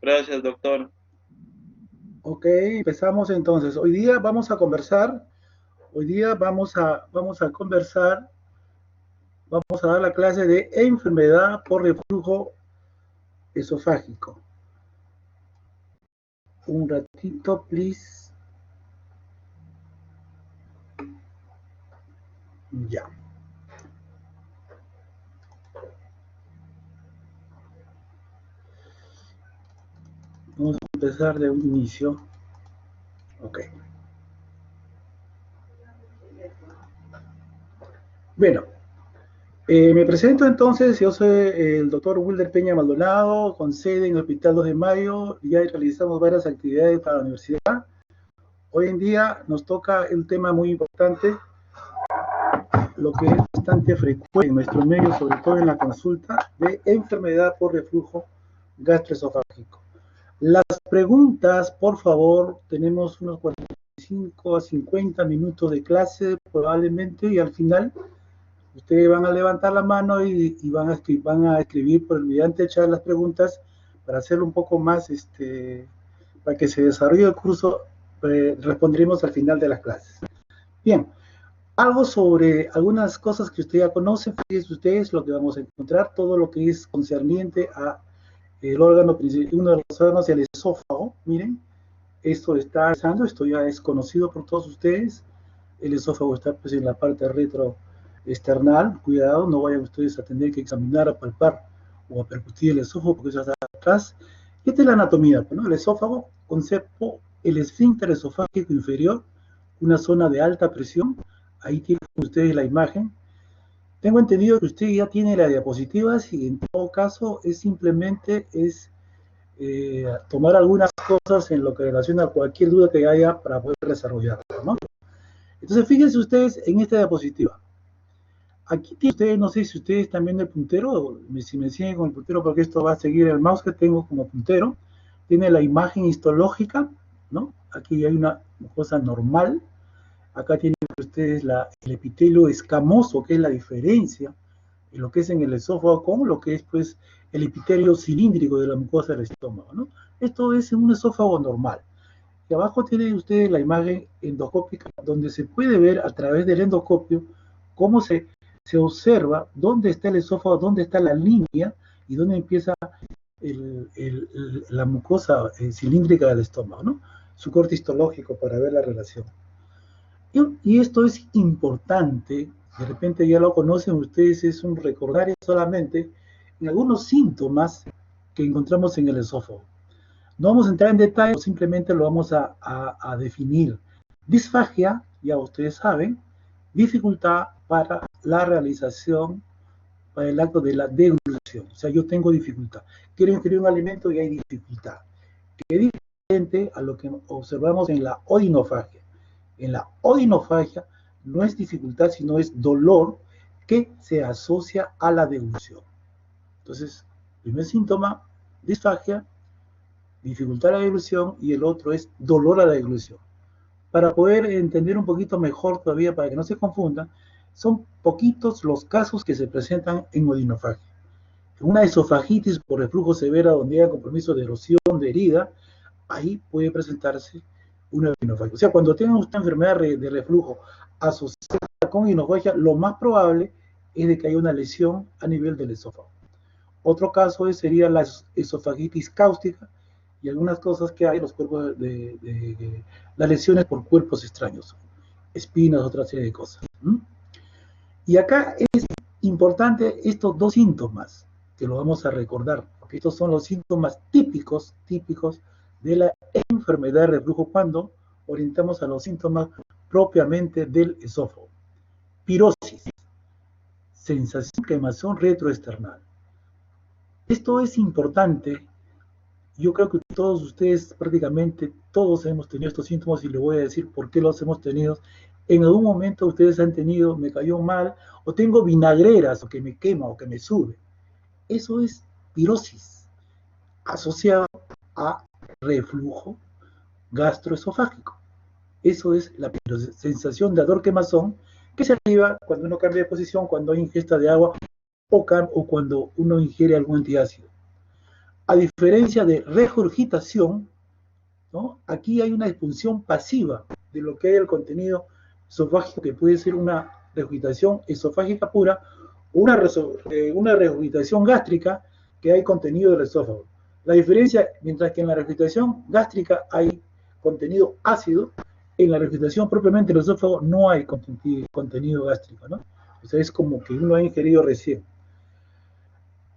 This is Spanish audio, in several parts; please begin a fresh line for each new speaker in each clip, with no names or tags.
Gracias, doctor.
Ok, empezamos entonces. Hoy día vamos a conversar. Hoy día vamos a conversar. Vamos a dar la clase de enfermedad por reflujo esofágico. Un ratito, please. Ya. Vamos a empezar de un inicio. Ok. Bueno, me presento entonces. Yo soy el doctor Wilder Peña Maldonado, con sede en el Hospital 2 de Mayo. Ya realizamos varias actividades para la universidad. Hoy en día nos toca un tema muy importante, lo que es bastante frecuente en nuestro medio, sobre todo en la consulta, de enfermedad por reflujo gastroesofágico. Las preguntas, por favor, tenemos unos 45 a 50 minutos de clase probablemente, y al final ustedes van a levantar la mano y van a escribir por mediante echar las preguntas para hacerlo un poco más, para que se desarrolle el curso. Responderemos al final de las clases. Bien, algo sobre algunas cosas que ustedes ya conocen. Fíjense ustedes lo que vamos a encontrar, todo lo que es concerniente a el órgano, uno de los órganos, el esófago. Miren, esto está pasando, esto ya es conocido por todos ustedes. El esófago está pues en la parte retroesternal. Cuidado, no vayan ustedes a tener que examinar, a palpar o a percutir el esófago, porque eso está atrás. Y esta es la anatomía, ¿no? El esófago, concepto, el esfínter esofágico inferior, una zona de alta presión. Ahí tienen ustedes la imagen. Tengo entendido que usted ya tiene la diapositiva, y en todo caso es simplemente tomar algunas cosas en lo que relaciona a cualquier duda que haya para poder desarrollarla, ¿no? Entonces, fíjense ustedes en esta diapositiva. Aquí tienen ustedes, no sé si ustedes están viendo el puntero, si me siguen con el puntero, porque esto va a seguir el mouse que tengo como puntero. Tiene la imagen histológica, ¿no? Aquí hay una cosa normal. Acá tienen ustedes el epitelio escamoso, que es la diferencia en lo que es en el esófago con lo que es pues el epitelio cilíndrico de la mucosa del estómago, ¿no? Esto es un esófago normal. Y abajo tienen ustedes la imagen endoscópica, donde se puede ver a través del endoscopio cómo se observa dónde está el esófago, dónde está la línea y dónde empieza la mucosa cilíndrica del estómago, ¿no? Su corte histológico para ver la relación. Y esto es importante, de repente ya lo conocen ustedes, es un recordar solamente en algunos síntomas que encontramos en el esófago. No vamos a entrar en detalle, simplemente lo vamos a definir. Disfagia, ya ustedes saben, dificultad para la realización, para el acto de la deglución. O sea, yo tengo dificultad. Quiero ingerir un alimento y hay dificultad. Que es diferente a lo que observamos en la odinofagia. En la odinofagia no es dificultad, sino es dolor que se asocia a la deglución. Entonces, primer síntoma, disfagia, dificultad a la deglución, y el otro es dolor a la deglución. Para poder entender un poquito mejor todavía, para que no se confundan, son poquitos los casos que se presentan en odinofagia. Una esofagitis por reflujo severa, donde hay compromiso de erosión de herida, ahí puede presentarse una odinofagia. O sea, cuando tengan una enfermedad de reflujo asociada con odinofagia, lo más probable es de que haya una lesión a nivel del esófago. Otro caso sería la esofagitis cáustica y algunas cosas que hay en los cuerpos las lesiones por cuerpos extraños, espinas, otra serie de cosas. Y acá es importante estos dos síntomas, que lo vamos a recordar, porque estos son los síntomas típicos de la enfermedad de reflujo cuando orientamos a los síntomas propiamente del esófago. Pirosis, sensación de quemazón retroesternal. Esto es importante. Yo creo que todos ustedes, prácticamente todos hemos tenido estos síntomas, y les voy a decir por qué los hemos tenido. En algún momento ustedes han tenido, me cayó mal, o tengo vinagreras, o que me quema, o que me sube. Eso es pirosis, asociado a reflujo gastroesofágico. Eso es la pirosis, sensación de ardor quemazón ¿Qué se activa cuando uno cambia de posición, cuando hay ingesta de agua o cuando uno ingiere algún antiácido? A diferencia de regurgitación, ¿no? Aquí hay una expulsión pasiva de lo que hay el contenido esofágico, que puede ser una regurgitación esofágica pura o una regurgitación gástrica que hay contenido del esófago. La diferencia, mientras que en la regurgitación gástrica hay contenido ácido, en la regurgitación propiamente del esófago no hay contenido gástrico, ¿no? O sea, es como que uno ha ingerido recién.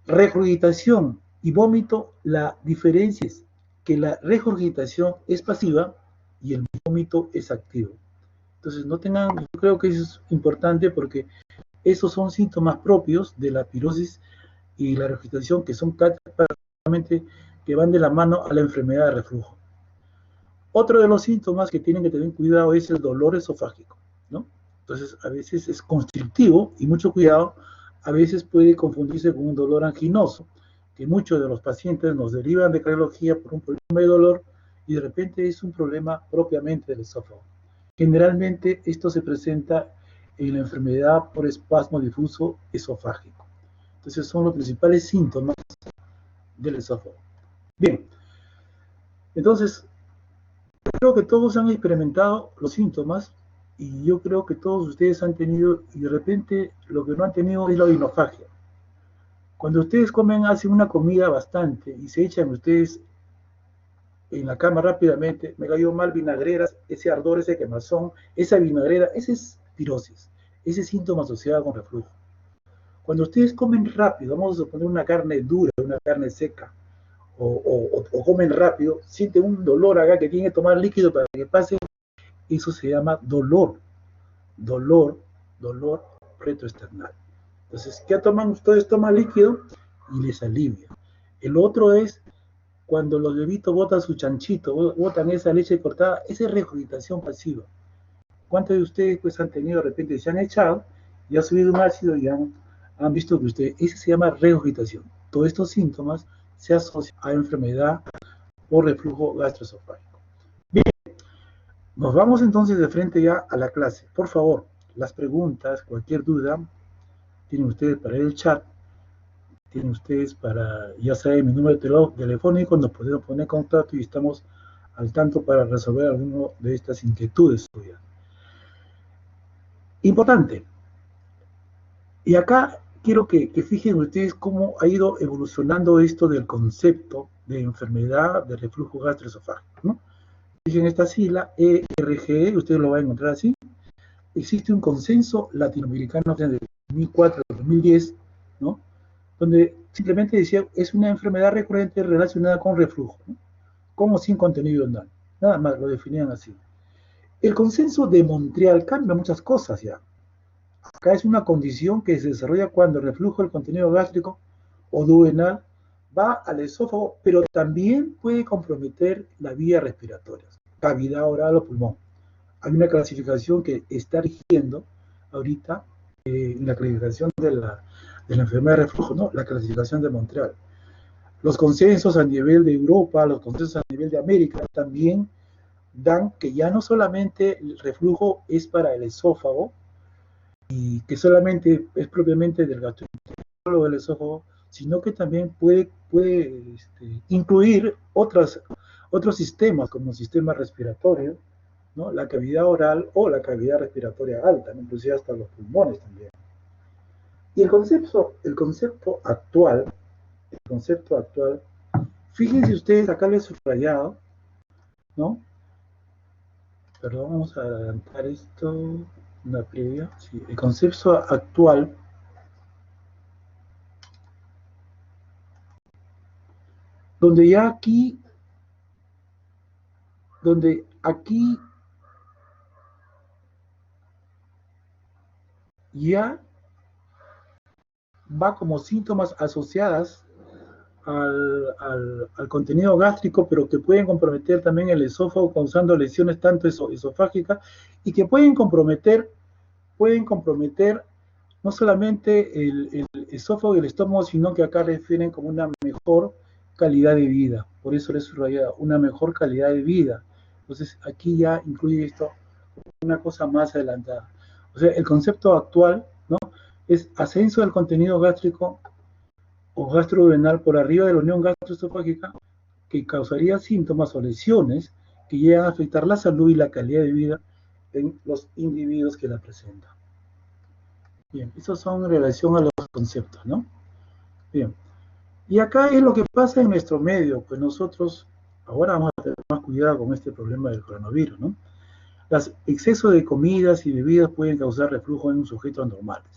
Regurgitación y vómito, la diferencia es que la regurgitación es pasiva y el vómito es activo. Entonces, no tengan, yo creo que eso es importante porque esos son síntomas propios de la pirosis y la regurgitación que son prácticamente que van de la mano a la enfermedad de reflujo. Otro de los síntomas que tienen que tener cuidado es el dolor esofágico, ¿no? Entonces, a veces es constrictivo y mucho cuidado, a veces puede confundirse con un dolor anginoso, que muchos de los pacientes nos derivan de cardiología por un problema de dolor y de repente es un problema propiamente del esófago. Generalmente esto se presenta en la enfermedad por espasmo difuso esofágico. Entonces son los principales síntomas del esófago. Bien, entonces creo que todos han experimentado los síntomas y yo creo que todos ustedes han tenido, y de repente lo que no han tenido es la odinofagia. Cuando ustedes comen, hacen una comida bastante y se echan ustedes en la cama rápidamente, me cayó mal vinagreras, ese ardor, ese quemazón, esa vinagrera, ese es pirosis, ese síntoma asociado con reflujo. Cuando ustedes comen rápido, vamos a suponer una carne dura, una carne seca, o comen rápido, sienten un dolor acá que tienen que tomar líquido para que pase, eso se llama dolor retroesternal. Entonces, ¿qué toman ustedes? Toman líquido y les alivia. El otro es cuando los bebitos botan su chanchito, botan esa leche cortada, esa es regurgitación pasiva. ¿Cuántos de ustedes pues han tenido de repente, se han echado y ha subido un ácido y han visto que ustedes, ese se llama regurgitación? Todos estos síntomas se asocian a enfermedad o reflujo gastroesofágico. Bien, nos vamos entonces de frente ya a la clase. Por favor, las preguntas, cualquier duda, tienen ustedes para el chat, tienen ustedes para, ya saben, mi número telefónico, nos podemos poner en contacto y estamos al tanto para resolver alguna de estas inquietudes suyas. Importante. Y acá quiero que fijen ustedes cómo ha ido evolucionando esto del concepto de enfermedad de reflujo gastroesofágico, ¿no? Fijen esta sigla, ERGE, ustedes lo van a encontrar así. Existe un consenso latinoamericano de 2004 a 2010, ¿no? Donde simplemente decía, es una enfermedad recurrente relacionada con reflujo, ¿no? Como sin contenido anal. Nada más lo definían así. El consenso de Montreal cambia muchas cosas ya. Acá es una condición que se desarrolla cuando el reflujo del contenido gástrico o duodenal va al esófago, pero también puede comprometer la vía respiratoria, cavidad oral o pulmón. Hay una clasificación que está rigiendo ahorita en la clasificación de la enfermedad de reflujo, ¿no? La clasificación de Montreal. Los consensos a nivel de Europa, los consensos a nivel de América también dan que ya no solamente el reflujo es para el esófago y que solamente es propiamente del gastroenterólogo del esófago, sino que también puede incluir otros sistemas como el sistema respiratorio, ¿no? La cavidad oral o la cavidad respiratoria alta, ¿no? Inclusive hasta los pulmones también. Y el concepto actual, fíjense ustedes, acá lo he subrayado, ¿no? Perdón, vamos a adelantar esto, una previa. Sí, el concepto actual donde aquí ya va como síntomas asociadas al contenido gástrico, pero que pueden comprometer también el esófago causando lesiones tanto esofágicas y que pueden comprometer no solamente el esófago y el estómago, sino que acá refieren como una mejor calidad de vida. Por eso les subrayado una mejor calidad de vida. Entonces aquí ya incluye esto una cosa más adelantada. O sea, el concepto actual, ¿no?, es ascenso del contenido gástrico o gastroduodenal por arriba de la unión gastroesofágica que causaría síntomas o lesiones que llegan a afectar la salud y la calidad de vida en los individuos que la presentan. Bien, esos son en relación a los conceptos, ¿no? Bien, y acá es lo que pasa en nuestro medio, pues nosotros ahora vamos a tener más cuidado con este problema del coronavirus, ¿no? Los excesos de comidas y bebidas pueden causar reflujo en un sujeto normales.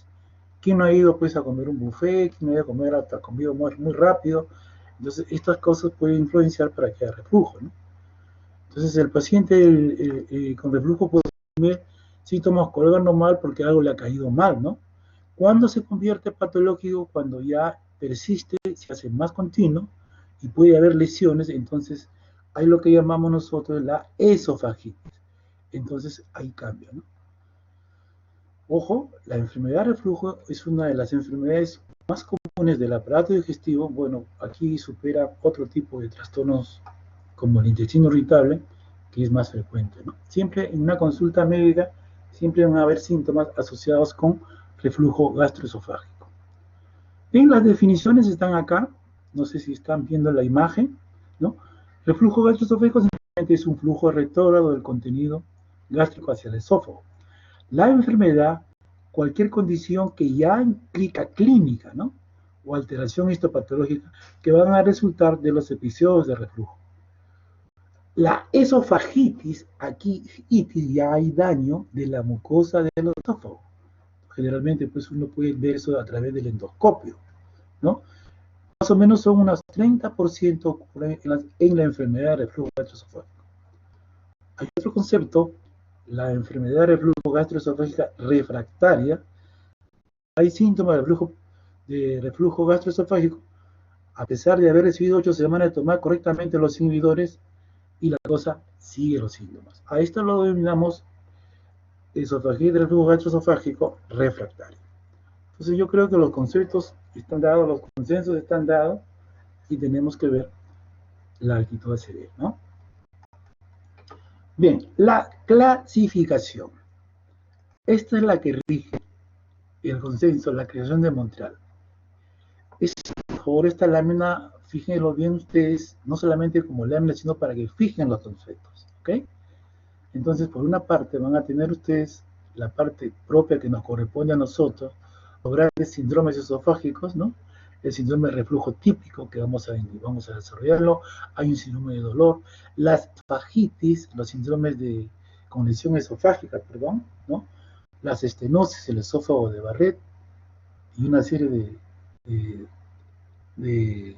¿Quién no ha ido pues a comer un buffet? ¿Quién no ha ido a comer hasta comido muy rápido? Entonces estas cosas pueden influenciar para que haya reflujo, ¿no? Entonces el paciente con reflujo puede tener síntomas que lo normal porque algo le ha caído mal, ¿no? ¿Cuándo se convierte patológico? Cuando ya persiste, se hace más continuo y puede haber lesiones, entonces hay lo que llamamos nosotros la esofagitis. Entonces ahí cambia, ¿no? Ojo, la enfermedad de reflujo es una de las enfermedades más comunes del aparato digestivo. Bueno, aquí supera otro tipo de trastornos como el intestino irritable, que es más frecuente, ¿no? Siempre en una consulta médica, siempre van a haber síntomas asociados con reflujo gastroesofágico. Bien, las definiciones están acá, no sé si están viendo la imagen, ¿no? Reflujo gastroesofágico simplemente es un flujo retrógrado del contenido gástrico hacia el esófago. La enfermedad, cualquier condición que ya implica clínica, ¿no?, o alteración histopatológica que van a resultar de los episodios de reflujo. La esofagitis, aquí ya hay daño de la mucosa del esófago. Generalmente pues uno puede ver eso a través del endoscopio, ¿no? Más o menos son unas 30% ocurren en la enfermedad de reflujo gastroesofágico. Hay otro concepto, la enfermedad de reflujo gastroesofágica refractaria. Hay síntomas de reflujo gastroesofágico a pesar de haber recibido 8 semanas de tomar correctamente los inhibidores y la cosa sigue los síntomas. A esto lo denominamos esofagitis de reflujo gastroesofágico refractario. Entonces yo creo que los conceptos están dados, los consensos están dados y tenemos que ver la actitud a seguir, ¿no? Bien, la clasificación. Esta es la que rige el consenso, la creación de Montreal. Por favor, esta lámina, fíjenlo bien ustedes, no solamente como lámina, sino para que fijen los conceptos, ¿ok? Entonces, por una parte, van a tener ustedes la parte propia que nos corresponde a nosotros, los grandes síndromes esofágicos, ¿no? El síndrome de reflujo típico, que vamos a desarrollarlo. Hay un síndrome de dolor. Las fagitis, los síndromes de congestión esofágica, perdón, ¿no? Las estenosis, el esófago de Barrett, y una serie de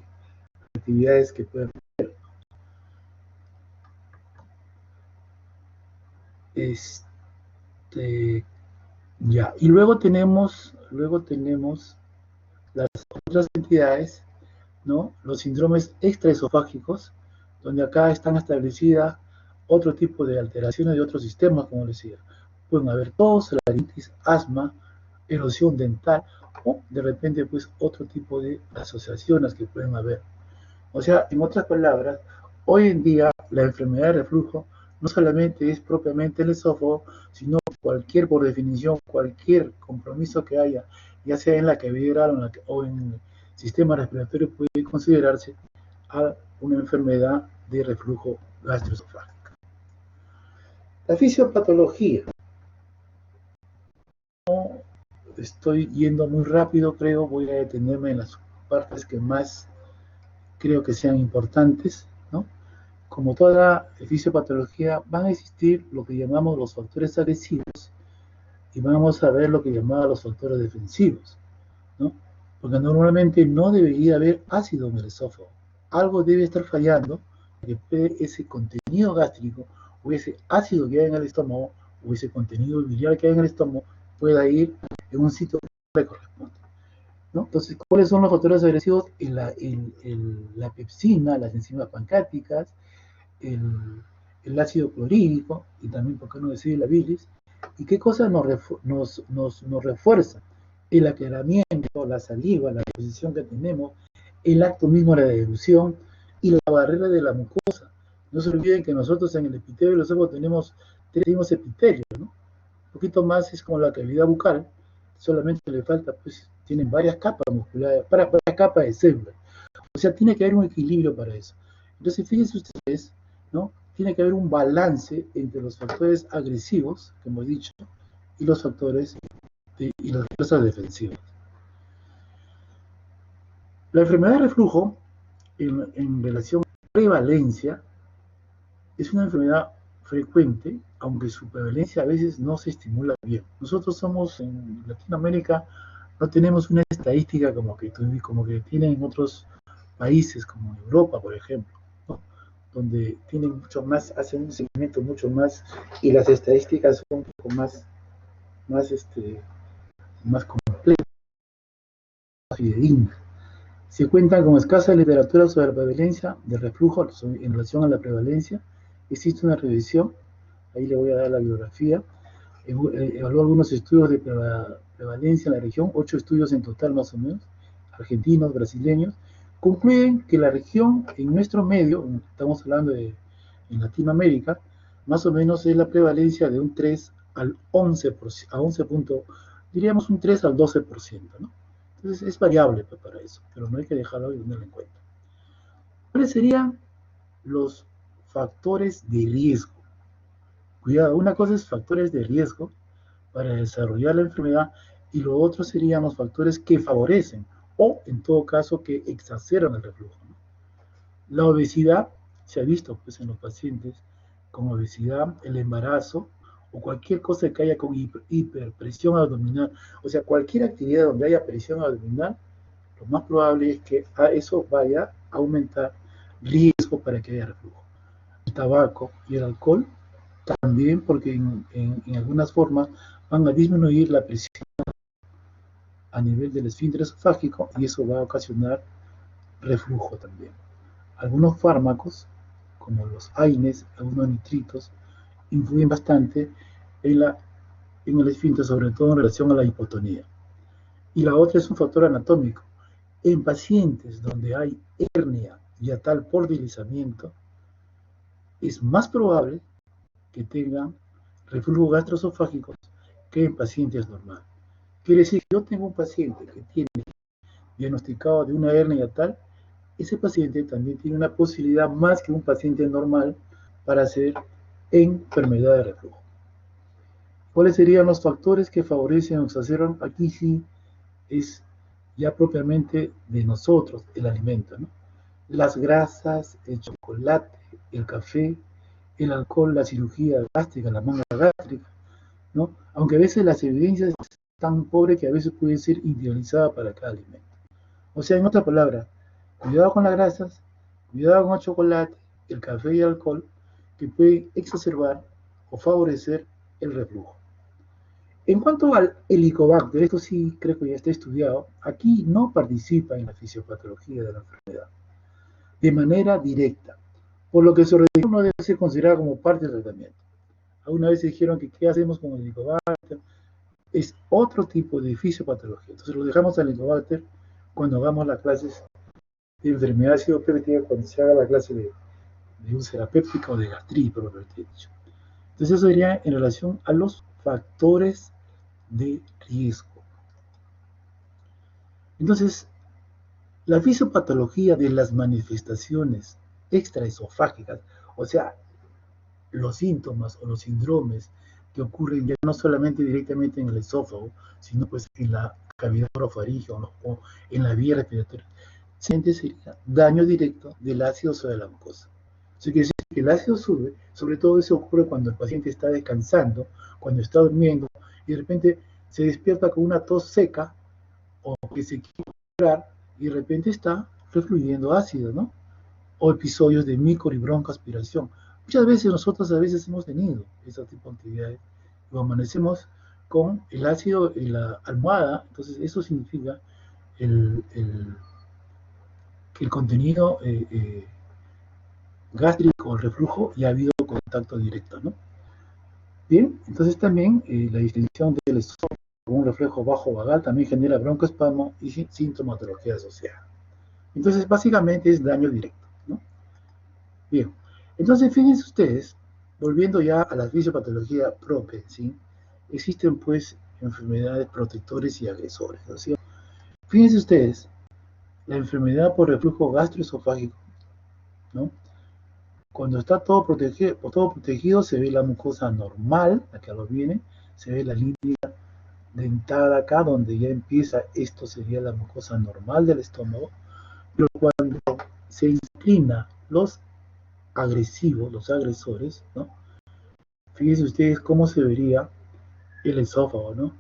actividades que pueden hacer. Ya, y luego tenemos las otras entidades, ¿no? Los síndromes extraesofágicos, donde acá están establecidas otro tipo de alteraciones de otros sistemas, como decía. Pueden haber tos, laringitis, asma, erosión dental, o de repente, pues, otro tipo de asociaciones que pueden haber. O sea, en otras palabras, hoy en día la enfermedad de reflujo no solamente es propiamente el esófago, sino por definición, cualquier compromiso que haya, ya sea en la cavidad oral o en el sistema respiratorio, puede considerarse a una enfermedad de reflujo gastroesofágico. La fisiopatología. No estoy yendo muy rápido, creo, voy a detenerme en las partes que más creo que sean importantes, ¿no? Como toda fisiopatología, van a existir lo que llamamos los factores agresivos y vamos a ver lo que llamamos los factores defensivos, ¿no? Porque normalmente no debería haber ácido en el esófago. Algo debe estar fallando para que ese contenido gástrico o ese ácido que hay en el estómago o ese contenido biliar que hay en el estómago pueda ir en un sitio que le corresponde, ¿no? Entonces, ¿cuáles son los factores agresivos? La pepsina, las enzimas pancreáticas, el ácido clorhídrico y también, por qué no decir, la bilis. ¿Y qué cosas nos refuerza? El aclaramiento, la saliva, la posición que tenemos, el acto mismo de la deglución y la barrera de la mucosa. No se olviden que nosotros en el epitelio de los ojos tenemos epitelio, ¿no? poquito más es como la cavidad bucal, solamente le falta, pues, tienen varias capas musculares, varias capas de células. O sea, tiene que haber un equilibrio para eso. Entonces, fíjense ustedes, ¿no? Tiene que haber un balance entre los factores agresivos, que hemos dicho, y los factores y las fuerzas defensivas. La enfermedad de reflujo, en relación a prevalencia, es una enfermedad frecuente, aunque su prevalencia a veces no se estimula bien. Nosotros somos en Latinoamérica, no tenemos una estadística como que tienen otros países, como Europa, por ejemplo, ¿no? Donde tienen mucho más, hacen un seguimiento mucho más, y las estadísticas son un poco más, más completas, más fidedignas. Se cuentan con escasa literatura sobre la prevalencia del reflujo en relación a la prevalencia. Existe una revisión, ahí le voy a dar la bibliografía. Evaluó algunos estudios de prevalencia en la región, 8 estudios en total más o menos, argentinos, brasileños. Concluyen que la región en nuestro medio, estamos hablando de en Latinoamérica, más o menos es la prevalencia de un 3 al 11%, a 11 punto, diríamos un 3 al 12%, ¿no? Entonces es variable para eso, pero no hay que dejarlo de tenerlo en cuenta. ¿Cuáles serían los factores de riesgo? Cuidado, una cosa es factores de riesgo para desarrollar la enfermedad y lo otro serían los factores que favorecen o en todo caso que exacerban el reflujo, ¿no? La obesidad se ha visto pues, en los pacientes con obesidad, el embarazo o cualquier cosa que haya con hiperpresión abdominal, o sea, cualquier actividad donde haya presión abdominal, lo más probable es que a eso vaya a aumentar riesgo para que haya reflujo. El tabaco y el alcohol también, porque en algunas formas van a disminuir la presión a nivel del esfínter esofágico y eso va a ocasionar reflujo también. Algunos fármacos, como los AINES, algunos nitritos, influyen bastante en, en el esfínter, sobre todo en relación a la hipotonía. Y la otra es un factor anatómico. En pacientes donde hay hernia hiatal por deslizamiento, es más probable que tengan reflujo gastroesofágico que en pacientes normales. Quiere decir que yo tengo un paciente que tiene diagnosticado de una hernia hiatal, ese paciente también tiene una posibilidad más que un paciente normal para hacer enfermedad de reflujo. ¿Cuáles serían los factores que favorecen o exacerban? Aquí sí es ya propiamente de nosotros el alimento, ¿no? Las grasas, el chocolate, el café, el alcohol, la cirugía gástrica, la manga gástrica, ¿no? Aunque a veces las evidencias están tan pobres que a veces pueden ser individualizadas para cada alimento. O sea, en otra palabra, cuidado con las grasas, cuidado con el chocolate, el café y el alcohol, que pueden exacerbar o favorecer el reflujo. En cuanto al helicobacter, esto sí creo que ya está estudiado, aquí no participa en la fisiopatología de la enfermedad de manera directa, por lo que su reducción no debe ser considerada como parte del tratamiento. Alguna vez dijeron que qué hacemos con el helicobacter, es otro tipo de fisiopatología. Entonces lo dejamos al helicobacter cuando hagamos las clases de enfermedad ácido péptica, cuando se haga la clase de úlcera péptica o de gastritis, propiamente dicho. Entonces eso sería en relación a los factores de riesgo. Entonces, la fisiopatología de las manifestaciones extraesofágicas, o sea, los síntomas o los síndromes que ocurren ya no solamente directamente en el esófago, sino pues en la cavidad orofaringea o en la vía respiratoria, sería daño directo del ácido sobre la mucosa. Eso quiere decir que el ácido sube, sobre todo eso ocurre cuando el paciente está descansando, cuando está durmiendo, y de repente se despierta con una tos seca o que se quiere curar, y de repente está refluyendo ácido, ¿no? O episodios de micro y broncoaspiración. Muchas veces nosotros a veces hemos tenido ese tipo de actividades y amanecemos con el ácido en la almohada, entonces eso significa que el contenido gástrico o el reflujo ya ha habido contacto directo, ¿no? Bien, entonces también la distinción del estómago con un reflejo bajo vagal también genera broncoespasmo y sintomatología asociada. Entonces, básicamente es daño directo, ¿no? Bien, entonces fíjense ustedes, volviendo ya a la fisiopatología propia, ¿sí? existen pues enfermedades protectores y agresores, ¿no es cierto? Fíjense ustedes, la enfermedad por reflujo gastroesofágico, ¿no? Cuando está todo protegido se ve la mucosa normal, la que lo viene, se ve la línea dentada acá, donde ya empieza, esto sería la mucosa normal del estómago, pero cuando se inclina los agresivos, los agresores, ¿no? Fíjense ustedes cómo se vería el esófago, ¿no?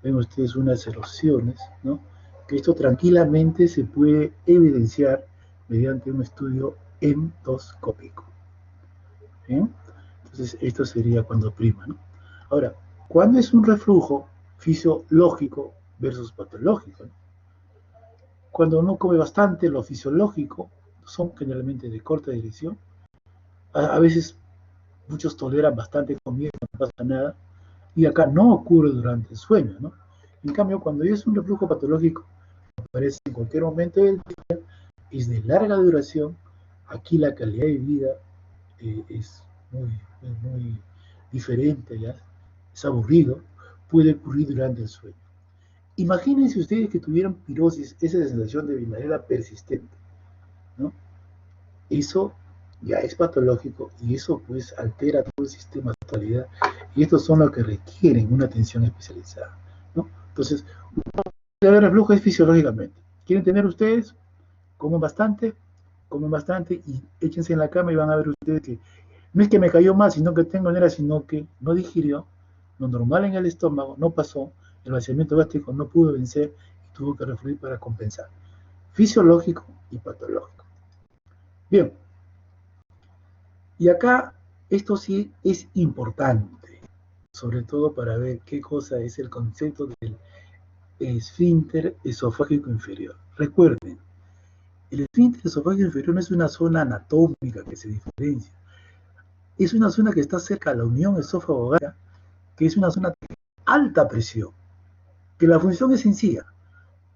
Ven ustedes unas erosiones, ¿no? Que esto tranquilamente se puede evidenciar mediante un estudio endoscópico. ¿Bien? Entonces, esto sería cuando prima, ¿no? Ahora, ¿cuándo es un reflujo fisiológico versus patológico? ¿No? Cuando uno come bastante, lo fisiológico son generalmente de corta dirección. A veces muchos toleran bastante comida, no pasa nada, y acá no ocurre durante el sueño, ¿no? En cambio, cuando es un reflujo patológico, aparece en cualquier momento del día, es de larga duración, aquí la calidad de vida es muy diferente, ¿ya? Es aburrido, puede ocurrir durante el sueño. Imagínense ustedes que tuvieran pirosis, esa sensación de manera persistente, ¿no? Eso ya es patológico y eso pues altera todo el sistema de totalidad y estos son los que requieren una atención especializada, ¿no? Entonces, el reflujo es fisiológicamente. ¿Quieren tener ustedes? Comen bastante y échense en la cama y van a ver ustedes que no es que me cayó mal, sino que tengo manera, sino que no digirió, lo normal en el estómago no pasó, el vaciamiento gástrico no pudo vencer y tuvo que refluir para compensar. Fisiológico y patológico. Bien, y acá esto sí es importante, sobre todo para ver qué cosa es el concepto del esfínter esofágico inferior. Recuerden, el esfínter esofágico inferior no es una zona anatómica que se diferencia, es una zona que está cerca de la unión esófago-gástrica, que es una zona de alta presión, que la función es sencilla,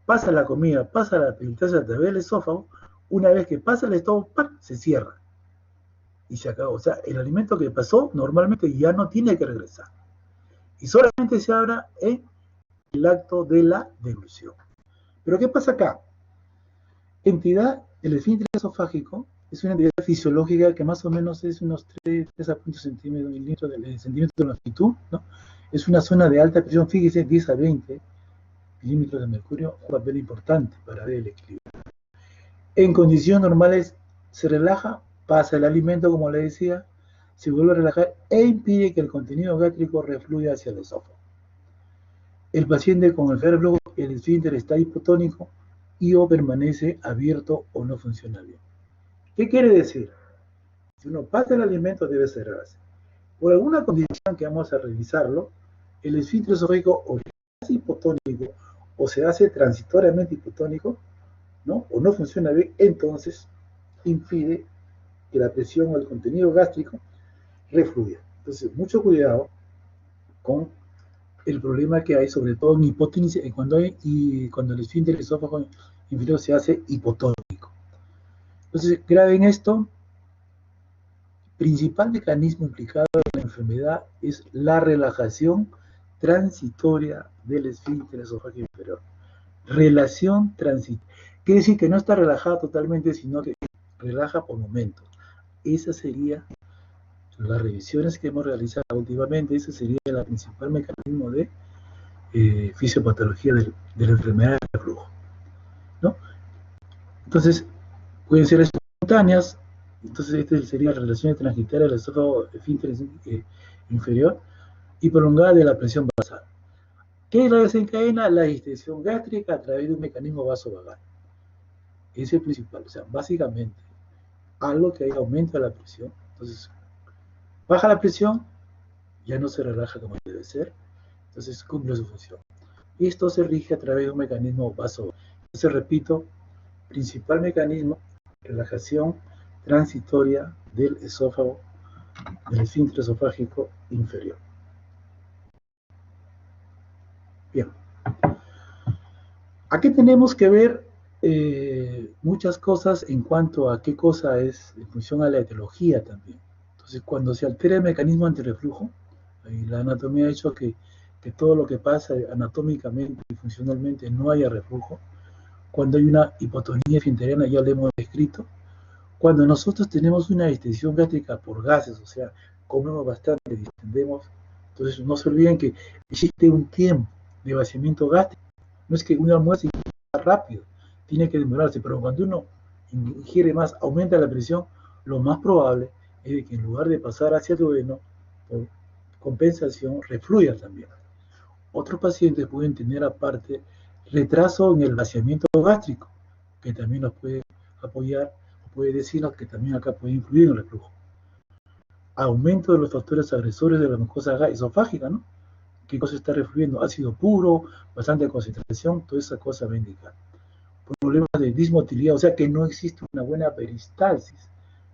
pasa la comida, pasa la penetración a través del esófago, una vez que pasa el estómago, ¡pam!, se cierra y se acabó. O sea, el alimento que pasó normalmente ya no tiene que regresar y solamente se abra en el acto de la deglución. Pero ¿qué pasa acá? Entidad, el esfínter esofágico es una entidad fisiológica que más o menos es unos 3 a 5 centímetros de longitud, ¿no? Es una zona de alta presión, fíjese, 10 a 20 milímetros de mercurio, un papel importante para ver el equilibrio. En condiciones normales se relaja, pasa el alimento, como le decía, se vuelve a relajar e impide que el contenido gástrico refluya hacia el esófago. El paciente con el reflujo, el esfínter está hipotónico y o permanece abierto o no funciona bien. ¿Qué quiere decir? Si uno pasa el alimento debe cerrarse. Por alguna condición que vamos a revisarlo, el esfínter esofágico o se hace hipotónico o se hace transitoriamente hipotónico, ¿no? O no funciona bien, entonces impide que la presión o el contenido gástrico refluya. Entonces, mucho cuidado con el problema que hay, sobre todo en hipotenusia, cuando el esfínter del esófago inferior se hace hipotónico. Entonces, graben esto. Principal mecanismo implicado en la enfermedad es la relajación transitoria del esfínter esofágico inferior. Relación transitoria. Quiere decir que no está relajada totalmente, sino que relaja por momentos. Esa sería las revisiones que hemos realizado últimamente, ese sería el principal mecanismo de fisiopatología de la enfermedad de reflujo, ¿no? Entonces, pueden ser espontáneas, entonces esta sería la relación transitoria del esófago esfínter inferior y prolongada de la presión basal. ¿Qué la desencadena? La distensión gástrica a través de un mecanismo vasovagal. Ese es el principal, o sea, básicamente, algo que ahí aumenta la presión, entonces baja la presión, ya no se relaja como debe ser, entonces cumple su función. Y esto se rige a través de un mecanismo vasovagal. Entonces, repito, principal mecanismo, relajación transitoria del esófago, del esfínter esofágico inferior. Bien, aquí tenemos que ver muchas cosas en cuanto a qué cosa es en función a la etiología también. Entonces, cuando se altera el mecanismo antirreflujo, la anatomía ha hecho que que todo lo que pasa anatómicamente y funcionalmente no haya reflujo, cuando hay una hipotonía esfinteriana, ya lo hemos descrito, cuando nosotros tenemos una distensión gástrica por gases, o sea, comemos bastante, distendemos, entonces no se olviden que existe un tiempo de vaciamiento gástrico, no es que uno almuerce y rápido, tiene que demorarse, pero cuando uno ingiere más, aumenta la presión, lo más probable es de que en lugar de pasar hacia el duodeno, por compensación, refluya también. Otros pacientes pueden tener aparte retraso en el vaciamiento gástrico, que también nos puede apoyar, puede decirnos que también acá puede influir en el reflujo. Aumento de los factores agresores de la mucosa esofágica, ¿no? ¿Qué cosa está refluyendo? Ácido puro, bastante concentración, toda esa cosa va a indicar. Problemas de dismotilidad, o sea que no existe una buena peristalsis,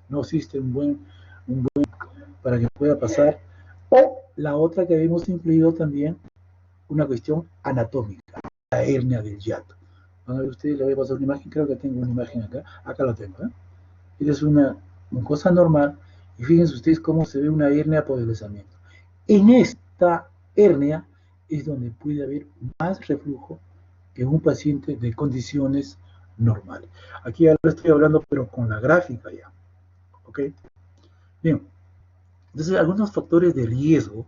no existe un buen para que pueda pasar. O la otra que habíamos incluido también, una cuestión anatómica, la hernia del hiato. Van a ver ustedes, le voy a pasar una imagen, creo que tengo una imagen acá la tengo. Esta es una cosa normal, y fíjense ustedes cómo se ve una hernia por deslizamiento. En esta hernia es donde puede haber más reflujo que un paciente de condiciones normales. Aquí ahora estoy hablando, pero con la gráfica ya. ¿Ok? Bien. Entonces, algunos factores de riesgo,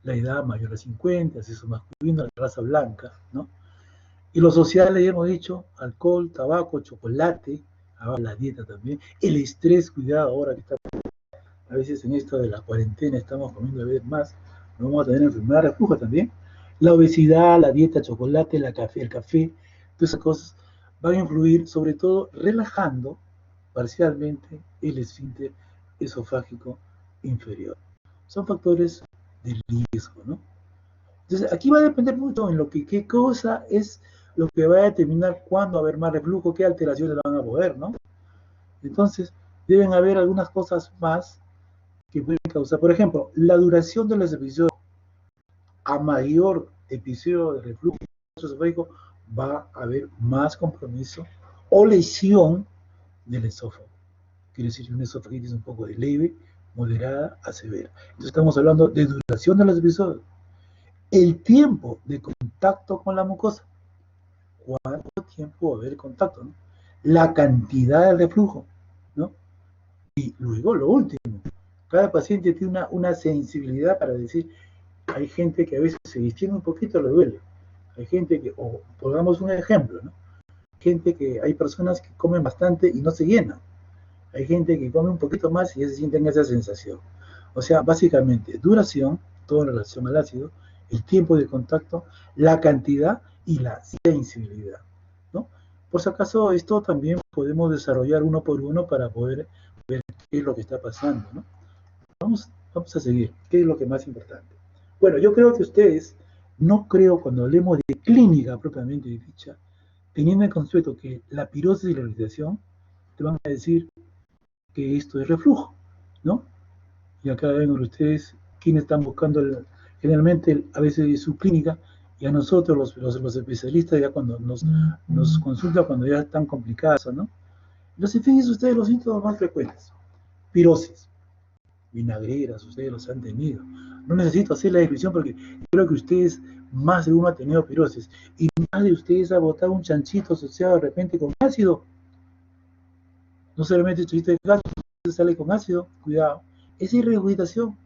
la edad mayor a 50, sexo masculino, la raza blanca, ¿no? Y lo social, ya hemos dicho, alcohol, tabaco, chocolate, la dieta también, el estrés, cuidado, ahora que está, a veces en esto de la cuarentena estamos comiendo a veces más, no vamos a tener enfermedad de reflujo también, la obesidad, la dieta, chocolate, el café, todas esas cosas van a influir, sobre todo relajando parcialmente el esfínter esofágico inferior. Son factores de riesgo, ¿no? Entonces, aquí va a depender mucho en lo que qué cosa es lo que va a determinar cuándo va a haber más reflujo, qué alteraciones van a poder, ¿no? Entonces, deben haber algunas cosas más que pueden causar. Por ejemplo, la duración de los episodios, a mayor episodio de reflujo esofágico, va a haber más compromiso o lesión del esófago. Quiere decir una esofagitis un poco de leve, moderada a severa. Entonces estamos hablando de duración de los episodios. El tiempo de contacto con la mucosa. ¿Cuánto tiempo va a haber contacto? ¿No? La cantidad de reflujo, ¿no? Y luego lo último, cada paciente tiene una sensibilidad para decir, hay gente que a veces se distiende un poquito, le duele. Hay gente que, o pongamos un ejemplo, ¿no? Hay personas que comen bastante y no se llenan. Hay gente que come un poquito más y ya se sienten esa sensación. O sea, básicamente, duración, todo en relación al ácido, el tiempo de contacto, la cantidad y la sensibilidad, ¿no? Por si acaso, esto también podemos desarrollar uno por uno para poder ver qué es lo que está pasando, ¿no? Vamos a seguir. ¿Qué es lo que es más importante? Bueno, yo creo que ustedes, no creo cuando hablemos de clínica propiamente dicha, teniendo en concepto que la pirosis y la irritación, te van a decir que esto es reflujo, ¿no? Y acá ven ustedes quienes están buscando generalmente a veces su clínica, y a nosotros los especialistas ya cuando nos consultan cuando ya están complicadas, ¿no? Entonces fíjense ustedes los síntomas más frecuentes. Pirosis, vinagreras, ustedes los han tenido. No necesito hacer la descripción porque creo que ustedes, más de uno ha tenido pirosis, y más de ustedes ha botado un chanchito asociado de repente con ácido. No solamente el chanchito de gas sale con ácido, cuidado. Esa es regurgitación,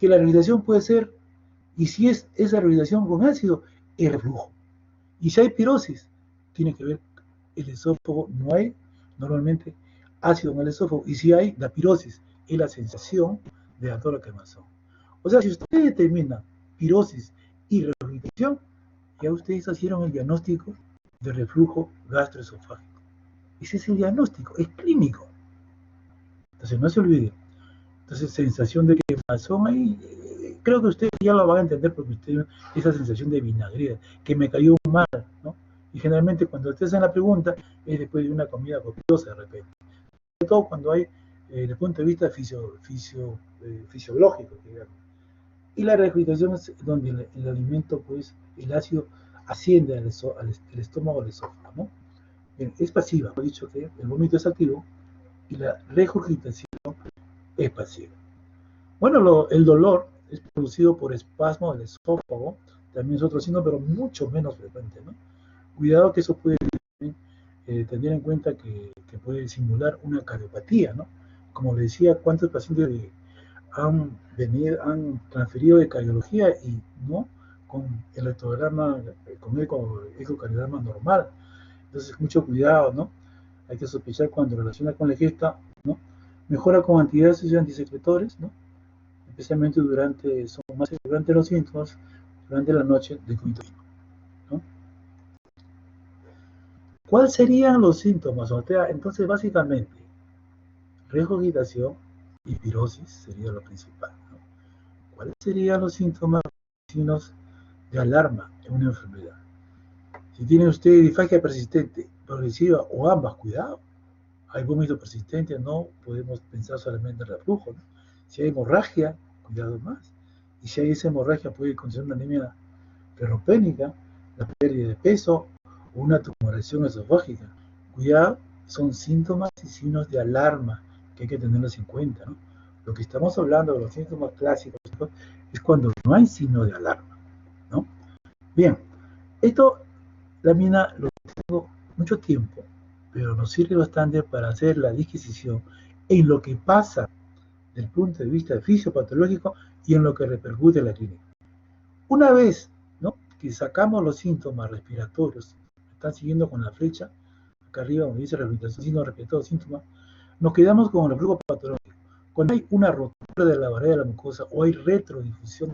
que la regurgitación puede ser, y si es esa regurgitación con ácido, es reflujo. Y si hay pirosis, tiene que ver el esófago, no hay normalmente ácido en el esófago, y si hay la pirosis, es la sensación de la toda la quemazón. O sea, si usted determina pirosis y regurgitación, ya ustedes hicieron el diagnóstico de reflujo gastroesofágico. Ese es el diagnóstico, es clínico. Entonces no se olvide. Entonces, sensación de quemazón ahí, creo que ustedes ya lo van a entender porque usted, esa sensación de vinagre, que me cayó mal, ¿no? Y generalmente cuando ustedes hacen la pregunta es después de una comida copiosa de repente. Sobre todo cuando hay, desde el punto de vista fisiológico, digamos. Y la regurgitación es donde el alimento, pues, el ácido asciende al estómago, al esófago, ¿no? Bien, es pasiva, he dicho que el vómito es activo y la regurgitación es pasiva. Bueno, el dolor es producido por espasmo del esófago, también es otro signo, pero mucho menos frecuente, ¿no? Cuidado que eso puede tener en cuenta que puede simular una cardiopatía, ¿no? Como le decía, ¿cuántos pacientes han transferido de cardiología y no con el electrocardiograma, con el ecocardiograma normal? Entonces, mucho cuidado, ¿no? Hay que sospechar cuando relaciona con la ingesta, ¿no? Mejora con antiácidos y antisecretores, ¿no? Especialmente durante los síntomas, durante la noche del coito, ¿no? ¿Cuáles serían los síntomas? O sea, entonces, básicamente, regurgitación y pirosis sería lo principal, ¿no? ¿Cuáles serían los síntomas signos de alarma en una enfermedad? Si tiene usted disfagia persistente, progresiva o ambas, cuidado. Hay vómito persistente, no podemos pensar solamente en reflujo, ¿no? Si hay hemorragia, cuidado más. Y si hay esa hemorragia, puede considerar una anemia ferropénica, la pérdida de peso o una tumoración esofágica. Cuidado, son síntomas y signos de alarma que hay que tenerlos en cuenta, ¿no? Lo que estamos hablando de los síntomas clásicos es cuando no hay signo de alarma, ¿no? Bien, esto Lamina lo tengo mucho tiempo, pero nos sirve bastante para hacer la disquisición en lo que pasa desde el punto de vista fisiopatológico y en lo que repercute en la clínica. Una vez, ¿no?, que sacamos los síntomas respiratorios, están siguiendo con la flecha, acá arriba donde dice rehabilitación, signos respiratorios, síntomas, nos quedamos con el reflujo patológico. Cuando hay una rotura de la barrera de la mucosa o hay retrodifusión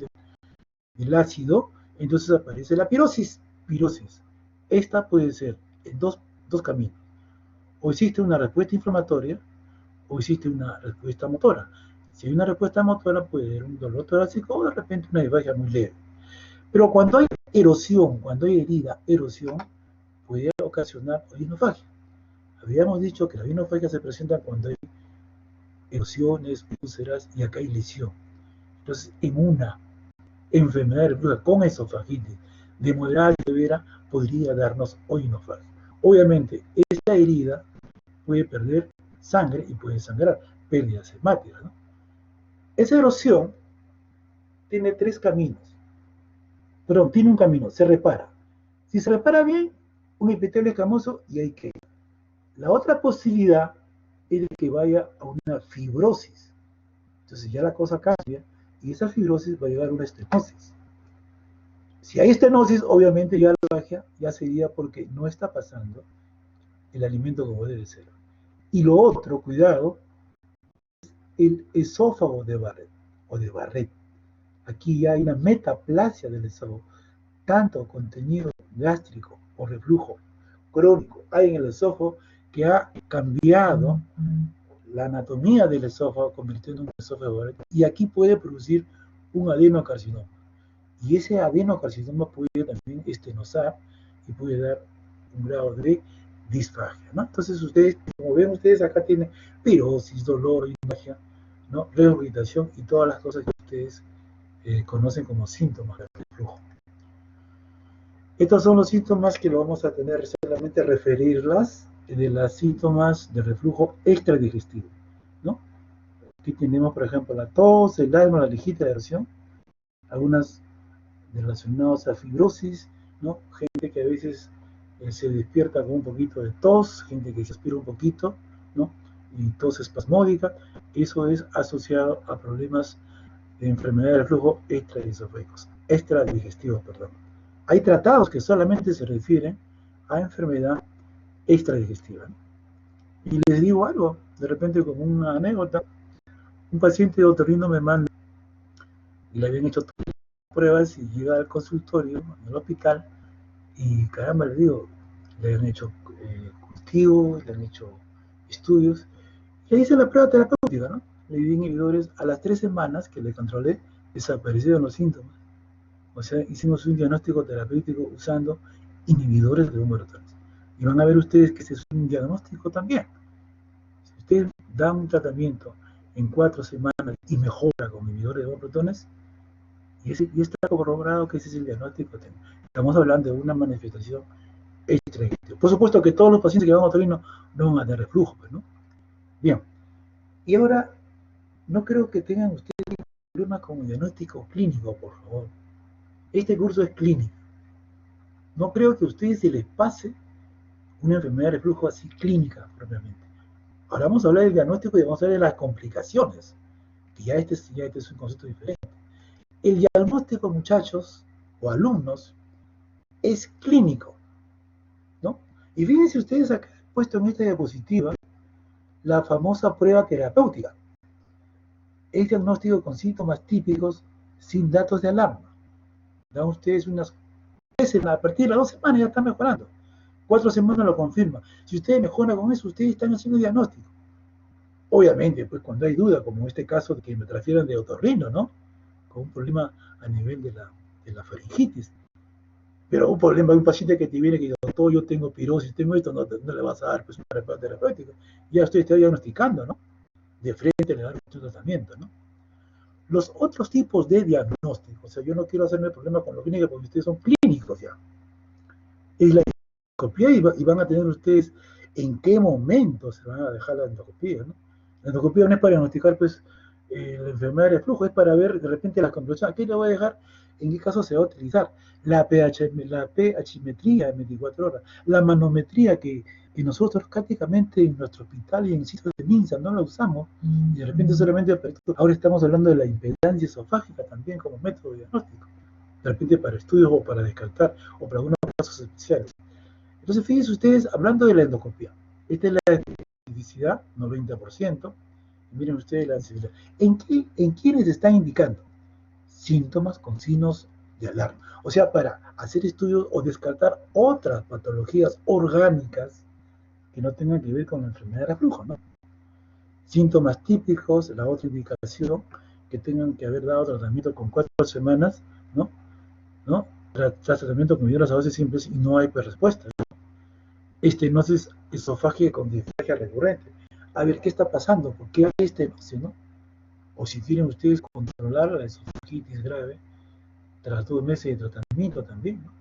del ácido, entonces aparece la pirosis. Pirosis. Esta puede ser en dos caminos. O existe una respuesta inflamatoria o existe una respuesta motora. Si hay una respuesta motora, puede haber un dolor torácico o de repente una disfagia muy leve. Pero cuando hay erosión, cuando hay herida, erosión, puede ocasionar odinofagia. Habíamos dicho que la odinofagia se presenta cuando hay erosiones, úlceras y acá hay lesión. Entonces, en una enfermedad refluja con esofagitis de moderada y severa podría darnos odinofagia. Obviamente, esta herida puede perder sangre y puede sangrar, pérdidas hemáticas, ¿no? Esa erosión tiene tres caminos. Perdón, tiene un camino, se repara. Si se repara bien, un epitelio escamoso y hay que. La otra posibilidad es de que vaya a una fibrosis. Entonces ya la cosa cambia y esa fibrosis va a llegar a una estenosis. Si hay estenosis, obviamente ya la hemorragia ya sería porque no está pasando el alimento como debe ser. Y lo otro, cuidado, el esófago de Barrett o de Barrett. Aquí ya hay una metaplasia del esófago, tanto contenido gástrico o reflujo crónico hay en el esófago que ha cambiado la anatomía del esófago, convirtiendo en un esófago Barrett, y aquí puede producir un adenocarcinoma. Y ese adenocarcinoma puede también estenosar y puede dar un grado de disfagia, ¿no? Entonces ustedes, como ven ustedes, acá tienen pirosis, dolor, disfagia, ¿no?, regurgitación y todas las cosas que ustedes conocen como síntomas del reflujo. Estos son los síntomas que lo vamos a tener, solamente referirlas de los síntomas de reflujo extradigestivo, ¿no? Aquí tenemos, por ejemplo, la tos, el asma, la lejitis, la erosión, algunas relacionadas a fibrosis, ¿no? Gente que a veces se despierta con un poquito de tos, gente que se aspira un poquito, ¿no?, y tos espasmódica. Eso es asociado a problemas de enfermedad de reflujo extradigestivos, perdón. Hay tratados que solamente se refieren a enfermedad extradigestiva, ¿no? Y les digo algo, de repente como una anécdota, un paciente de otorrino me manda y le habían hecho pruebas y llega al consultorio, en el hospital, y caramba, le digo, le han hecho cultivos, le han hecho estudios, le hice la prueba terapéutica, ¿no? Le di inhibidores, a las 3 semanas que le controlé, desaparecieron los síntomas. O sea, hicimos un diagnóstico terapéutico usando inhibidores de humorotones. Y van a ver ustedes que ese es un diagnóstico también. Si usted da un tratamiento en 4 semanas y mejora con inhibidores de humorotones, y está corroborado que ese es el diagnóstico. Estamos hablando de una manifestación extradigestivo. Por supuesto que todos los pacientes que van a otorrino no van a tener reflujo, ¿no? Bien. Y ahora, no creo que tengan ustedes problema con el diagnóstico clínico, por favor. Este curso es clínico. No creo que a ustedes se les pase una enfermedad de reflujo así clínica propiamente. Ahora vamos a hablar del diagnóstico y vamos a hablar de las complicaciones, que ya este es un concepto diferente. El diagnóstico, muchachos o alumnos, es clínico, ¿no? Y fíjense ustedes acá puesto en esta diapositiva la famosa prueba terapéutica. Es diagnóstico con síntomas típicos sin datos de alarma. Dan ustedes unas veces a partir de las 2 semanas ya están mejorando. 4 semanas lo confirma. Si ustedes mejoran con eso, ustedes están haciendo diagnóstico. Obviamente, pues cuando hay duda, como en este caso de que me transfieran de otorrino, ¿no? Con un problema a nivel de la faringitis. Pero un problema de un paciente que te viene que doctor, yo tengo pirosis, tengo esto, no le vas a dar pues una terapéutica. Ya usted está diagnosticando, ¿no? De frente le dan un tratamiento, ¿no? Los otros tipos de diagnóstico, o sea, yo no quiero hacerme problema con lo clínico porque ustedes son clínicos ya. Es la endoscopía y van a tener ustedes en qué momento se van a dejar la endoscopía, ¿no? La endoscopía no es para diagnosticar, pues, la enfermedad de flujo, es para ver de repente las complicaciones. Aquí le voy a dejar en qué caso se va a utilizar la pHmetría de 24 horas, la manometría que nosotros prácticamente en nuestro hospital y en sitios de MINSA no la usamos, y de repente solamente ahora estamos hablando de la impedancia esofágica también como método diagnóstico, de repente para estudios o para descartar o para algunos casos especiales. Entonces, fíjense ustedes, hablando de la endoscopía, esta es la especificidad, 90%, y miren ustedes la sensibilidad. ¿En quiénes están indicando? Síntomas con signos de alarma. O sea, para hacer estudios o descartar otras patologías orgánicas que no tengan que ver con la enfermedad de reflujo, ¿no? Síntomas típicos, la otra indicación, que tengan que haber dado tratamiento con 4 semanas, ¿no? ¿No? Tras tratamiento con hidrolas a base simples y no hay pues, respuesta. Estenosis esofágica con disfagia recurrente. A ver, ¿qué está pasando? ¿Por qué hay estenosis, no? O si quieren ustedes controlar la esofagitis grave tras 2 meses de tratamiento también, ¿no?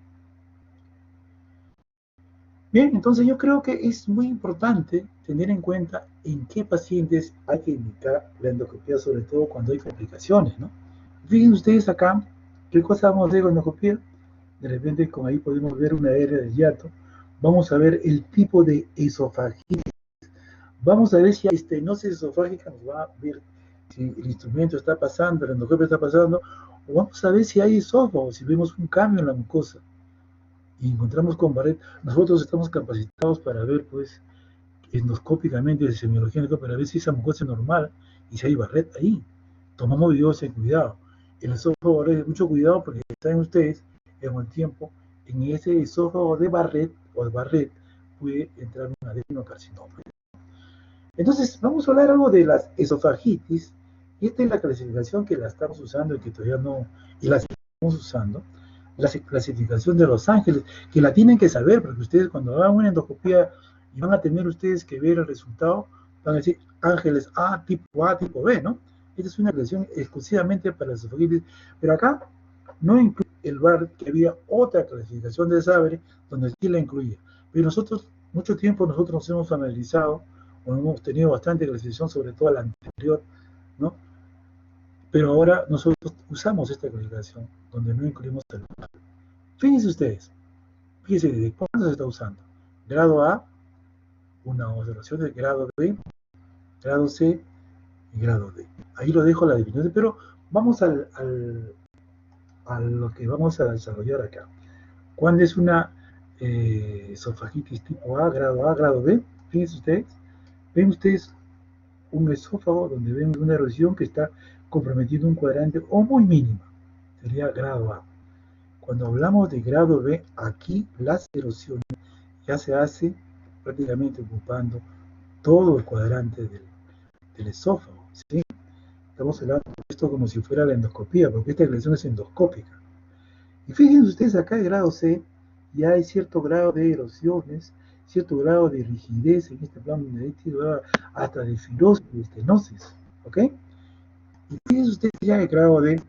Bien, entonces yo creo que es muy importante tener en cuenta en qué pacientes hay que indicar la endoscopía, sobre todo cuando hay complicaciones, ¿no? Fíjense ustedes acá, ¿qué cosa vamos a hacer con endoscopía? De repente con ahí podemos ver una hernia del hiato. Vamos a ver el tipo de esofagitis. Vamos a ver si hay estenosis esofágica, nos va a ver si el instrumento está pasando, la endoscopia está pasando, o vamos a ver si hay esófago, si vemos un cambio en la mucosa y encontramos con Barrett. Nosotros estamos capacitados para ver, pues, endoscópicamente, de semiología, para ver si esa mucosa es normal y si hay Barrett ahí. Tomamos videos en cuidado. El esófago Barrett, mucho cuidado porque saben ustedes, en el tiempo, en ese esófago de Barrett o de Barrett puede entrar un adenocarcinoma. Entonces, vamos a hablar algo de las esofagitis, y esta es la clasificación que la estamos usando y que todavía no, y la estamos usando, la clasificación de Los Ángeles, que la tienen que saber, porque ustedes cuando hagan una endoscopía y van a tener ustedes que ver el resultado, van a decir Ángeles A, tipo B, ¿no? Esta es una clasificación exclusivamente para la esofagitis, pero acá no incluye el VAR, que había otra clasificación de Sabre, donde sí la incluía. Pero nosotros, mucho tiempo nosotros nos hemos analizado, o hemos tenido bastante clasificación, sobre todo la anterior, ¿no? Pero ahora nosotros usamos esta clasificación, donde no incluimos el VAR. Fíjense ustedes, fíjense de cuándo se está usando. Grado A, una observación de grado B, grado C y grado D. Ahí lo dejo la definición, pero vamos a lo que vamos a desarrollar acá. ¿Cuándo es una esofagitis tipo A, grado B? Fíjense ustedes, ven ustedes un esófago donde ven una erosión que está comprometiendo un cuadrante o muy mínima, sería grado A. Cuando hablamos de grado B, aquí las erosiones ya se hace prácticamente ocupando todo el cuadrante del esófago, ¿sí? Estamos hablando de esto como si fuera la endoscopía, porque esta lesión es endoscópica. Y fíjense ustedes acá el grado C, ya hay cierto grado de erosiones, cierto grado de rigidez en este plano donde hay hasta de fibrosis y estenosis, ¿ok? Y fíjense ustedes ya el grado D,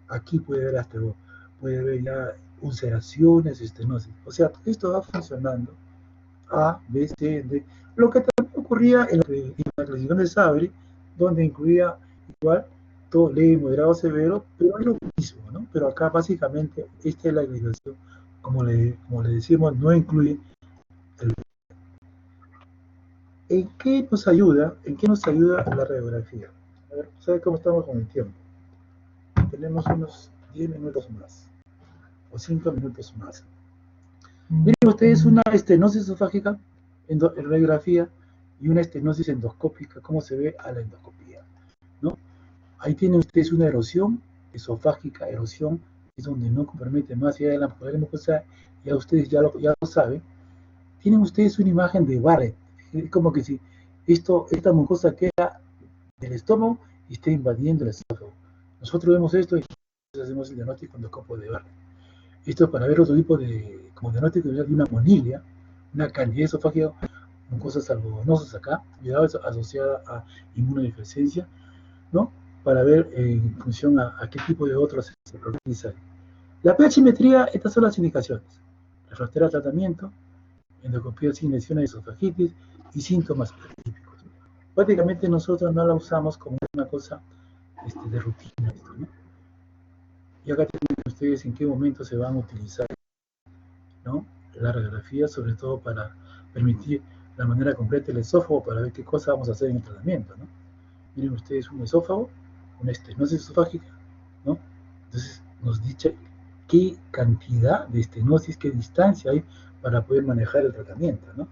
aquí puede haber ya ulceraciones, estenosis. O sea, esto va funcionando A, B, C, D. Lo que también ocurría en la clasificación de Sabri, donde incluía igual todo leve, moderado, severo, pero es lo mismo, ¿no? ¿no? Pero acá básicamente esta es la agregación, como le decimos, no incluye el... ¿En qué nos ayuda? ¿En qué nos ayuda la radiografía? A ver, ¿sabe cómo estamos con el tiempo? Tenemos unos 10 minutos más, o 5 minutos más. Miren ustedes una estenosis esofágica en radiografía y una estenosis endoscópica, cómo se ve a la endoscopía, ¿no? Ahí tienen ustedes una erosión esofágica, erosión es donde no compromete más allá de la mucosa, ya ustedes ya lo saben. Tienen ustedes una imagen de Barrett, es como que si esta mucosa queda del estómago y está invadiendo el esófago. Nosotros vemos esto y hacemos el diagnóstico endoscópico de Barrett. Esto es para ver otro tipo de, como diagnóstico de una monilia, una candidez esofágica, mucosas algodonosas acá, cuidado, asociada a inmunodeficiencia, ¿no? Para ver en función a qué tipo de otros se produce. La pH-metría, estas son las indicaciones. Refractaria al tratamiento, endoscopía sin lesiones de esofagitis y síntomas típicos. Prácticamente nosotros no la usamos como una cosa de rutina, ¿no? Y acá tienen ustedes en qué momento se van a utilizar, ¿no? La radiografía, sobre todo para permitir la manera completa del esófago, para ver qué cosa vamos a hacer en el tratamiento, ¿no? Miren ustedes un esófago, una estenosis esofágica, ¿no? Entonces nos dice qué cantidad de estenosis, qué distancia hay para poder manejar el tratamiento, ¿no?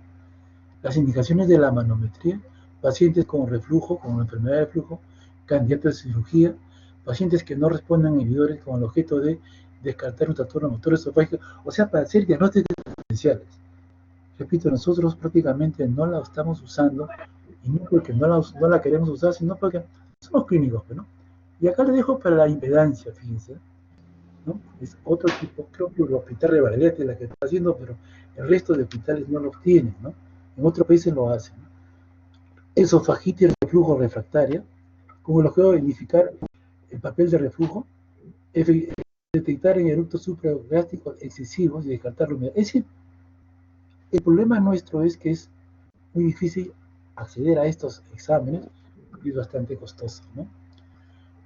Las indicaciones de la manometría, pacientes con reflujo, con enfermedad de reflujo, candidatos a cirugía, pacientes que no respondan a inhibidores con el objeto de descartar un trastorno motor esofágico, o sea, para hacer diagnósticos diferenciales. Repito, nosotros prácticamente no la estamos usando, y no porque no la queremos usar, sino porque somos clínicos, ¿no? Y acá le dejo para la impedancia, fíjense, ¿no? Es otro tipo, creo que el hospital de Valladolid es la que está haciendo, pero el resto de hospitales no los tienen, ¿no? En otros países lo hacen, ¿no? Esofagitis reflujo refractaria, como el objetivo de identificar el papel de reflujo, detectar en eructos supragástricos excesivos y descartar la humedad. Es decir, el problema nuestro es que es muy difícil acceder a estos exámenes y es bastante costoso, ¿no?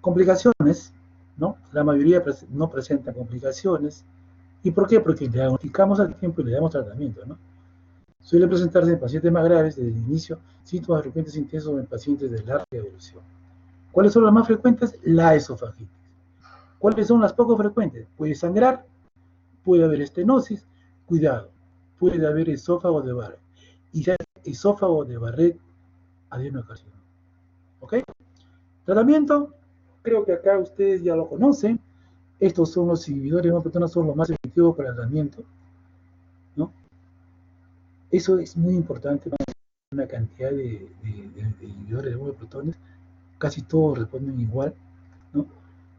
Complicaciones, ¿no? La mayoría no presenta complicaciones. ¿Y por qué? Porque le diagnosticamos al tiempo y le damos tratamiento, ¿no? Suele presentarse en pacientes más graves desde el inicio, síntomas frecuentes intensos en pacientes de larga evolución. ¿Cuáles son las más frecuentes? La esofagitis. ¿Cuáles son las poco frecuentes? Puede sangrar, puede haber estenosis, cuidado, puede haber esófago de Barrett. Y ya esófago de Barrett, adenocarcinoma. ¿Ok? Tratamiento, creo que acá ustedes ya lo conocen. Estos son los inhibidores de proteínas, son los más efectivos para el tratamiento, ¿no? Eso es muy importante para una cantidad de inhibidores de protones. Casi todos responden igual, ¿no?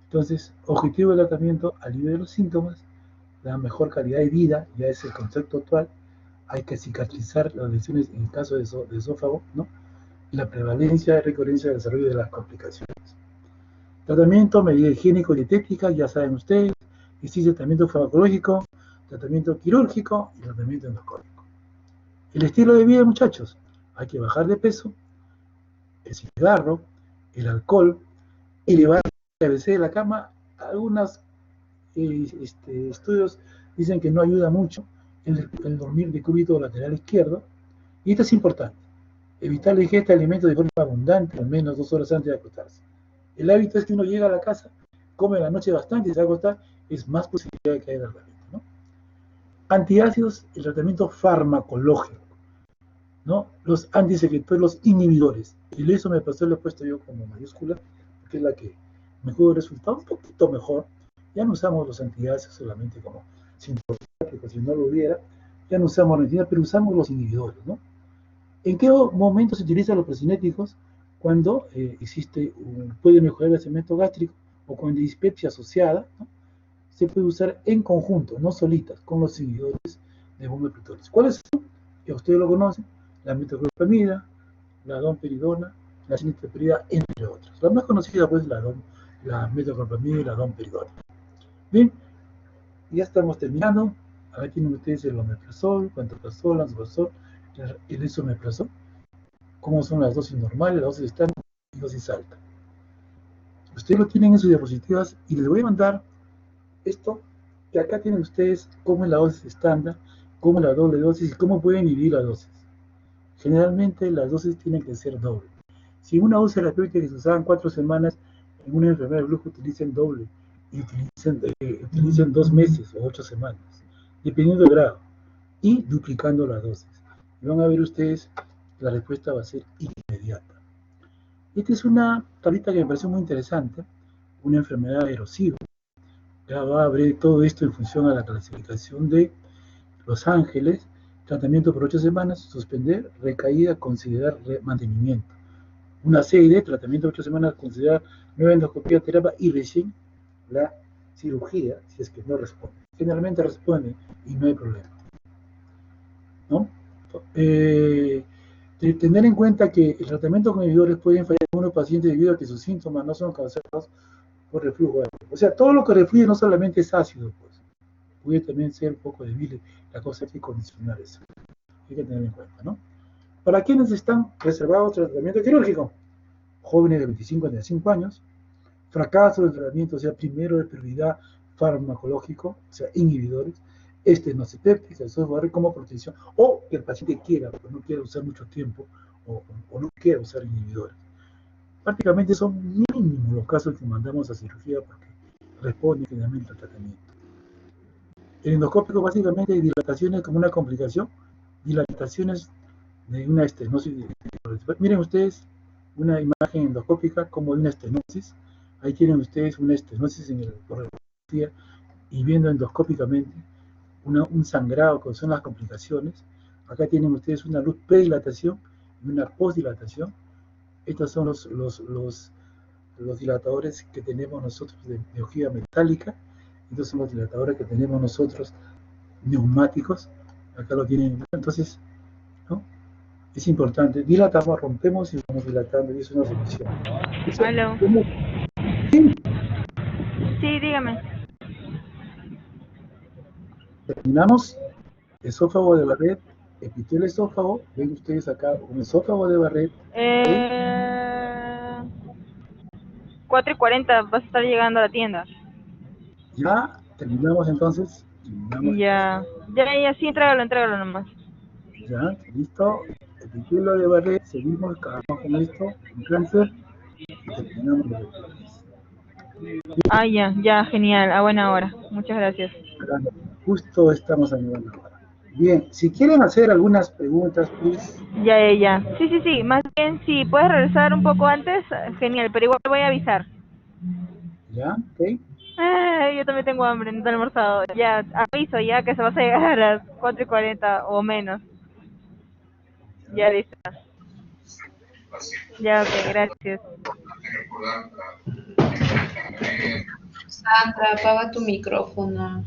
Entonces, objetivo del tratamiento, alivio de los síntomas, la mejor calidad de vida, ya es el concepto actual. Hay que cicatrizar las lesiones en el caso de esófago, ¿no? Y la prevalencia y recurrencia del desarrollo de las complicaciones. Tratamiento, medida higiénico-dietética, ya saben ustedes. Existe tratamiento farmacológico, tratamiento quirúrgico y tratamiento endoscópico. El estilo de vida, muchachos, hay que bajar de peso, el cigarro, el alcohol, elevar la cabecera de la cama. Algunos estudios dicen que no ayuda mucho el dormir de cúbito lateral izquierdo, y esto es importante. Evitar la ingesta de alimentos de forma abundante, al menos 2 horas antes de acostarse. El hábito es que uno llega a la casa, come a la noche bastante y se va a acostar, es más posibilidad de caer al tratamiento, ¿no? Antiácidos, el tratamiento farmacológico, ¿no? Los antisecretores, los inhibidores. Y eso me pasó, lo he puesto yo como mayúscula, que es la que mejor resultado, un poquito mejor. Ya no usamos los antiácidos solamente como sintomáticos, si no lo hubiera, ya no usamos la antiácidos, pero usamos los inhibidores, ¿no? ¿En qué momento se utilizan los procinéticos? Cuando puede mejorar el cemento gástrico o cuando hay dispepsia asociada, ¿no? Se puede usar en conjunto, no solitas, con los inhibidores de bomba de Protones. ¿Cuáles son? Que ustedes lo conocen: la metoclopramida, la domperidona, la cinesterida, entre otras. La más conocida pues la metoclopramida y la domperidona. Bien, ya estamos terminando. Ahora tienen ustedes el omeprazol, pantoprazol, lansoprazol, el esomeprazol. ¿Cómo son las dosis normales, las dosis estándar y dosis alta? Ustedes lo tienen en sus diapositivas y les voy a mandar Esto que acá tienen ustedes cómo es la dosis estándar, cómo es la doble dosis y cómo pueden dividir la dosis. Generalmente las dosis tienen que ser doble. Si una dosis terapéutica que se usaban 4 semanas, en una enfermedad de flujo utilicen doble y utilicen 2 meses o 8 semanas, dependiendo del grado, y duplicando la dosis. Y van a ver ustedes que la respuesta va a ser inmediata. Esta es una tablita que me pareció muy interesante, una enfermedad erosiva. Ya va a ver todo esto en función a la clasificación de Los Ángeles, tratamiento por 8 semanas, suspender, recaída, considerar mantenimiento. Una serie de tratamiento de 8 semanas, considerar nueva endoscopía, terapia y recién la cirugía, si es que no responde. Generalmente responde y no hay problema, ¿no? Eh, tener en cuenta que el tratamiento con inhibidores puede fallar en algunos pacientes debido a que sus síntomas no son causados por reflujo ácido. O sea, todo lo que refluye no solamente es ácido, pues, puede también ser un poco débil, la cosa hay que condicionar eso. Hay que tener en cuenta, ¿no? ¿Para quienes están reservados tratamiento quirúrgico? Jóvenes de 25 a 35 años, fracaso del tratamiento, o sea, primero de prioridad farmacológico, o sea, inhibidores, estenocipéptica, el software como protección, o que el paciente quiera, pero no quiera usar mucho tiempo, o no quiera usar inhibidores. Prácticamente son mínimos los casos que mandamos a cirugía porque responden finalmente al tratamiento. El endoscópico básicamente hay dilataciones como una complicación, dilataciones de una estenosis. Miren ustedes una imagen endoscópica como de una estenosis. Ahí tienen ustedes una estenosis en el radiografía y viendo endoscópicamente un sangrado que son las complicaciones. Acá tienen ustedes una luz predilatación y una postdilatación. Estos son los dilatadores que tenemos nosotros de ojiva metálica. Estos son los dilatadores que tenemos nosotros neumáticos. Acá lo tienen. Entonces, ¿no? Es importante. Dilatamos, rompemos y vamos dilatando y es una solución. Eso,
Aló.
sí,
Sí, dígame.
terminamos. Esófago de Barrett, epitelio esófago. Ven ustedes acá un esófago de Barrett. ¿Okay?
4:40 vas a estar llegando a la tienda.
Ya terminamos entonces. Terminamos
Ya. Ya, sí, entrégalo nomás.
ya, listo. Epitelio de Barrett, seguimos, acabamos con esto, con cáncer y terminamos los estudios.
Ah, ya, genial. A buena hora. Muchas gracias.
Justo estamos a nivel ahora. Bien, si quieren hacer algunas preguntas, please.
Ya. Sí. Más bien, si puedes regresar un poco antes, genial. Pero igual voy a avisar.
¿Ya? ¿Ok?
Yo también tengo hambre, no he almorzado. Ya, aviso ya que se vas a llegar a las 4:40 o menos. Ya, listo. Ya, ok, gracias.
Sandra, apaga tu micrófono.